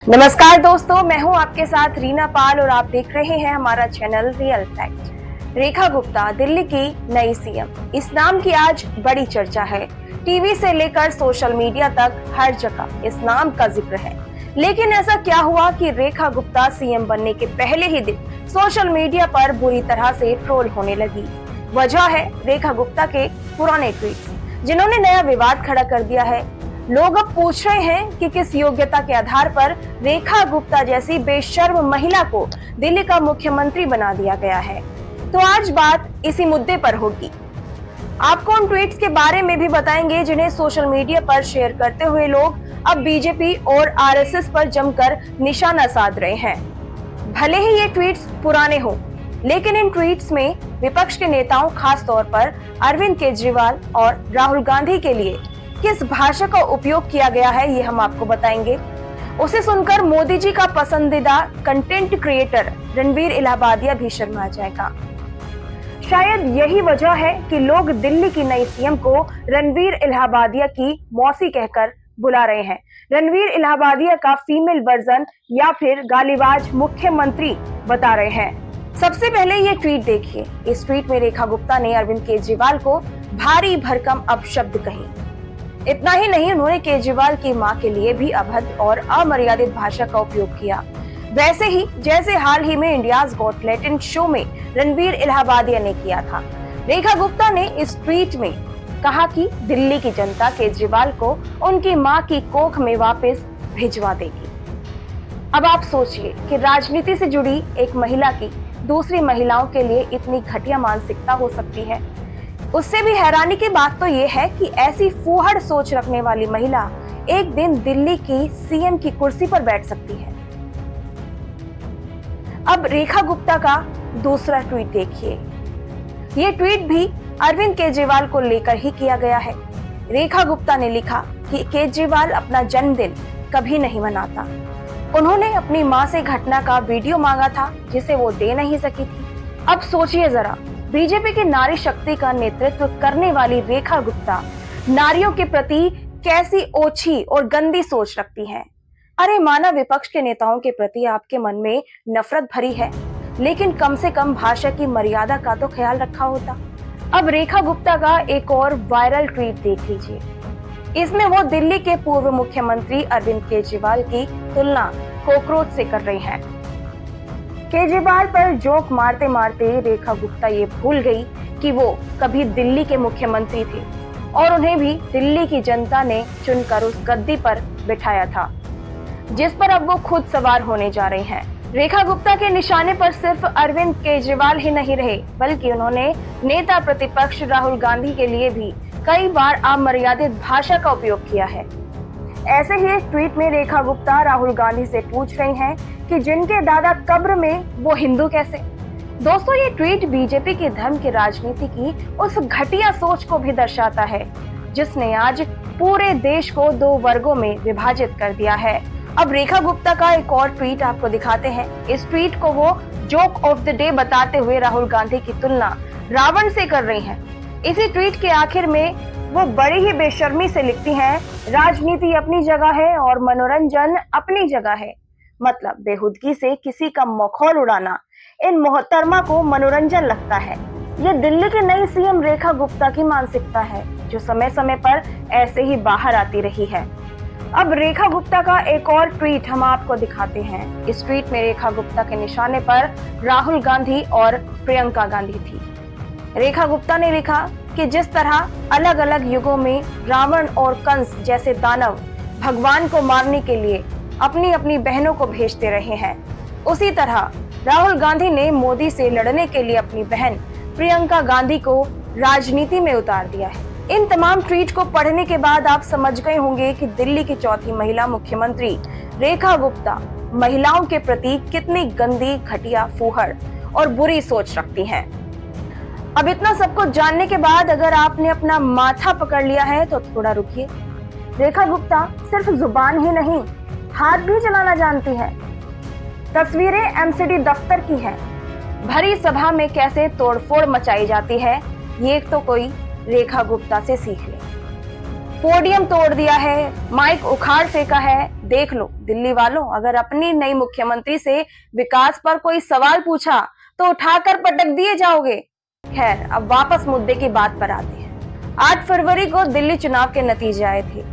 नमस्कार दोस्तों, मैं हूं आपके साथ रीना पाल और आप देख रहे हैं हमारा channel real fact. Rekha Gupta Delhi की नई सीएम, इस नाम की आज बड़ी चर्चा है। टीवी से लेकर सोशल मीडिया तक हर जगह इस नाम का जिक्र है। लेकिन ऐसा क्या हुआ कि रेखा गुप्ता सीएम बनने के पहले ही दिन सोशल मीडिया पर बुरी तरह से ट्रोल होने लगी। वजह है रेखा गुप्ता के पुराने ट्वीट, जिन्होंने नया विवाद खड़ा कर दिया है। लोग अब पूछ रहे हैं कि किस योग्यता के आधार पर रेखा गुप्ता जैसी बेशर्म महिला को दिल्ली का मुख्यमंत्री बना दिया गया है। तो आज बात इसी मुद्दे पर होगी। आपको उन ट्वीट्स के बारे में भी बताएंगे जिन्हें सोशल मीडिया पर शेयर करते हुए लोग अब बीजेपी और आरएसएस पर जमकर निशाना साध रहे हैं। भले ही ये ट्वीट्स पुराने हों, लेकिन इन ट्वीट्स में विपक्ष के नेताओं, खास तौर पर अरविंद केजरीवाल और राहुल गांधी के लिए किस भाषा का उपयोग किया गया है, ये हम आपको बताएंगे। उसे सुनकर मोदी जी का पसंदीदा कंटेंट क्रिएटर रणवीर इलाहाबादिया भी शर्मा जाएगा। शायद यही वजह है कि लोग दिल्ली की नई सीएम को रणवीर इलाहाबादिया की मौसी कहकर बुला रहे हैं। रणवीर इलाहाबादिया का फीमेल वर्जन या फिर गालीबाज मुख्यमंत्री बता रहे हैं। सबसे पहले ये ट्वीट देखिए। इस ट्वीट में रेखा गुप्ता ने अरविंद केजरीवाल को भारी भरकम अपशब्द कही। इतना ही नहीं, उन्होंने केजरीवाल की मां के लिए भी अभद्र और अमर्यादित भाषा का उपयोग किया, वैसे ही जैसे हाल ही में इंडियाज गॉट टैलेंट शो में रणवीर इलाहाबादिया ने किया था। रेखा गुप्ता ने इस ट्वीट में कहा कि दिल्ली की जनता केजरीवाल को उनकी मां की कोख में वापस भिजवा देगी। अब आप सोचिए कि राजनीति से जुड़ी एक महिला की दूसरी महिलाओं के लिए इतनी घटिया मानसिकता हो सकती है। उससे भी हैरानी की बात तो ये है कि ऐसी फूहड़ सोच रखने वाली महिला एक दिन दिल्ली की सीएम की कुर्सी पर बैठ सकती है। अब रेखा गुप्ता का दूसरा ट्वीट देखिए। ये ट्वीट भी अरविंद केजरीवाल को लेकर ही किया गया है। रेखा गुप्ता ने लिखा कि केजरीवाल अपना जन्मदिन कभी नहीं मनाता। उन्होंने अपनी मां से घटना का वीडियो मांगा था जिसे वो दे नहीं सकी थी। अब सोचिए जरा, बीजेपी की नारी शक्ति का नेतृत्व करने वाली रेखा गुप्ता नारियों के प्रति कैसी ओछी और गंदी सोच रखती हैं। अरे माना विपक्ष के नेताओं के प्रति आपके मन में नफरत भरी है, लेकिन कम से कम भाषा की मर्यादा का तो ख्याल रखा होता। अब रेखा गुप्ता का एक और वायरल ट्वीट देख लीजिए। इसमें वो दिल्ली के पूर्व मुख्यमंत्री अरविंद केजरीवाल की तुलना कॉकरोच से कर रही हैं। केजरीवाल पर जोक मारते मारते रेखा गुप्ता ये भूल गई कि वो कभी दिल्ली के मुख्यमंत्री थे और उन्हें भी दिल्ली की जनता ने चुनकर उस गद्दी पर बिठाया था, जिस पर अब वो खुद सवार होने जा रहे हैं। रेखा गुप्ता के निशाने पर सिर्फ अरविंद केजरीवाल ही नहीं रहे, बल्कि उन्होंने नेता प्रतिपक्ष राहुल गांधी के लिए भी कई बार अमर्यादित भाषा का उपयोग किया है। ऐसे ही एक ट्वीट में रेखा गुप्ता राहुल गांधी से पूछ रही हैं कि जिनके दादा कब्र में वो हिंदू कैसे। दोस्तों, ये ट्वीट बीजेपी की धर्म की राजनीति की उस घटिया सोच को भी दर्शाता है जिसने आज पूरे देश को दो वर्गों में विभाजित कर दिया है। अब रेखा गुप्ता का एक और ट्वीट आपको दिखाते हैं। इस ट्वीट को वो जोक ऑफ द डे बताते हुए राहुल गांधी की तुलना रावण से कर रही हैं। इसी ट्वीट के आखिर में वो बड़ी ही बेशर्मी से लिखती हैं, राजनीति अपनी जगह है और मनोरंजन अपनी जगह है। मतलब बेहुदगी से किसी का मखौल उड़ाना इन मोहतरमा को मनोरंजन लगता है। ये दिल्ली की नई सीएम रेखा गुप्ता की मानसिकता है, जो समय समय पर ऐसे ही बाहर आती रही है। अब रेखा गुप्ता का एक और ट्वीट हम आपको दिखाते हैं। इस ट्वीट में रेखा गुप्ता के निशाने पर राहुल गांधी और प्रियंका गांधी थी। रेखा गुप्ता ने लिखा कि जिस तरह अलग अलग युगों में रावण और कंस जैसे दानव भगवान को मारने के लिए अपनी अपनी बहनों को भेजते रहे हैं, उसी तरह राहुल गांधी ने मोदी से लड़ने के लिए अपनी बहन प्रियंका गांधी को राजनीति में उतार दिया है। इन तमाम ट्वीट को पढ़ने के बाद आप समझ गए होंगे कि दिल्ली की चौथी महिला मुख्यमंत्री रेखा गुप्ता महिलाओं के प्रति कितनी गंदी, घटिया, फूहड़ और बुरी सोच रखती हैं। अब इतना सब कुछ जानने के बाद अगर आपने अपना माथा पकड़ लिया है तो थोड़ा रुकिए। रेखा गुप्ता सिर्फ जुबान ही नहीं, हाथ भी चलाना जानती है। तस्वीरें एमसीडी दफ्तर की हैं। भरी सभा में कैसे तोड़फोड़ मचाई जाती है, ये तो कोई रेखा गुप्ता से सीख ले। पोडियम तोड़ दिया है, माइक उखाड़ फेंका है, देख लो दिल्ली वालों, अगर अपनी नई मुख्यमंत्री से विकास पर कोई सवाल पूछा तो उठाकर पटक दिए जाओगे। खैर, अब वापस मुद्दे की बात पर आते हैं। 8 फरवरी को दिल्ली चुनाव के नतीजे आए थे,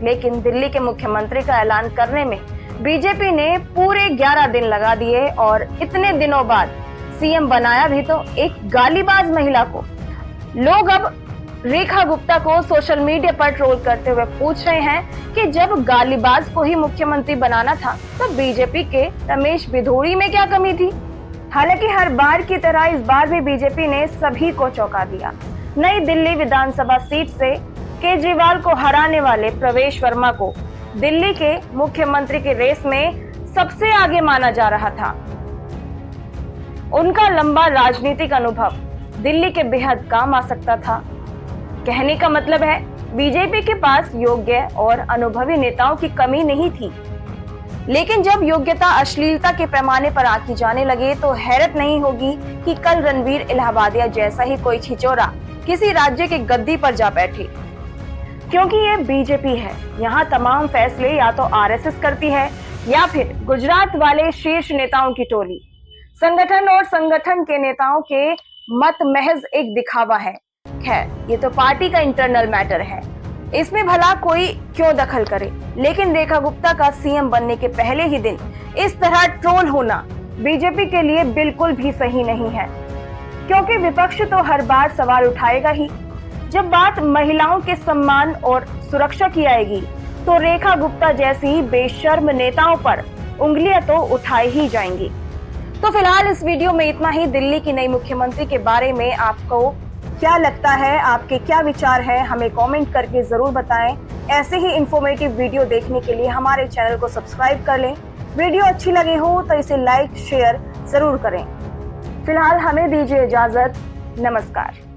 लेकिन दिल्ली के मुख्यमंत्री का ऐलान करने में बीजेपी ने पूरे 11 दिन लगा दिए और इतने दिनों बाद सीएम बनाया भी तो एक गालीबाज महिला को। लोग अब रेखा गुप्ता को सोशल मीडिया पर ट्रोल करते हुए पूछ रहे हैं कि जब गालीबाज को ही मुख्यमंत्री बनाना था तो बीजेपी के रमेश बिधूड़ी में क्या कमी थी। हालांकि हर बार की तरह इस बार भी बीजेपी ने सभी को चौंका दिया। नई दिल्ली विधानसभा सीट से केजरीवाल को हराने वाले प्रवेश वर्मा को दिल्ली के मुख्यमंत्री की रेस में सबसे आगे माना जा रहा था। उनका लंबा राजनीतिक अनुभव दिल्ली के बेहद काम आ सकता था। कहने का मतलब है बीजेपी के पास योग्य और अनुभवी नेताओं की कमी नहीं थी। लेकिन जब योग्यता अश्लीलता के पैमाने पर आंकी जाने लगे तो हैरत नहीं होगी कि कल रणवीर इलाहाबादिया जैसा ही कोई छिचोरा किसी राज्य के गद्दी पर जा बैठे। क्योंकि ये बीजेपी है, यहाँ तमाम फैसले या तो आरएसएस करती है या फिर गुजरात वाले शीर्ष नेताओं की टोली। संगठन और संगठन के नेताओं के मत महज एक दिखावा है। खैर, ये तो पार्टी का इंटरनल मैटर है, इसमें भला कोई क्यों दखल करे। लेकिन रेखा गुप्ता का सीएम बनने के पहले ही दिन इस तरह ट्रोल होना बीजेपी के लिए बिल्कुल भी सही नहीं है, क्योंकि विपक्ष तो हर बार सवाल उठाएगा ही। जब बात महिलाओं के सम्मान और सुरक्षा की आएगी तो रेखा गुप्ता जैसी बेशर्म नेताओं पर उंगलियां तो उठाई ही जाएंगी। तो फिलहाल इस वीडियो में इतना ही। दिल्ली की नई मुख्यमंत्री के बारे में आपको क्या लगता है, आपके क्या विचार हैं, हमें कमेंट करके जरूर बताएं। ऐसे ही इंफॉर्मेटिव वीडियो देखने के लिए हमारे चैनल को सब्सक्राइब कर लें। वीडियो अच्छी लगी हो तो इसे लाइक शेयर जरूर करें। फिलहाल हमें दीजिए इजाजत। नमस्कार।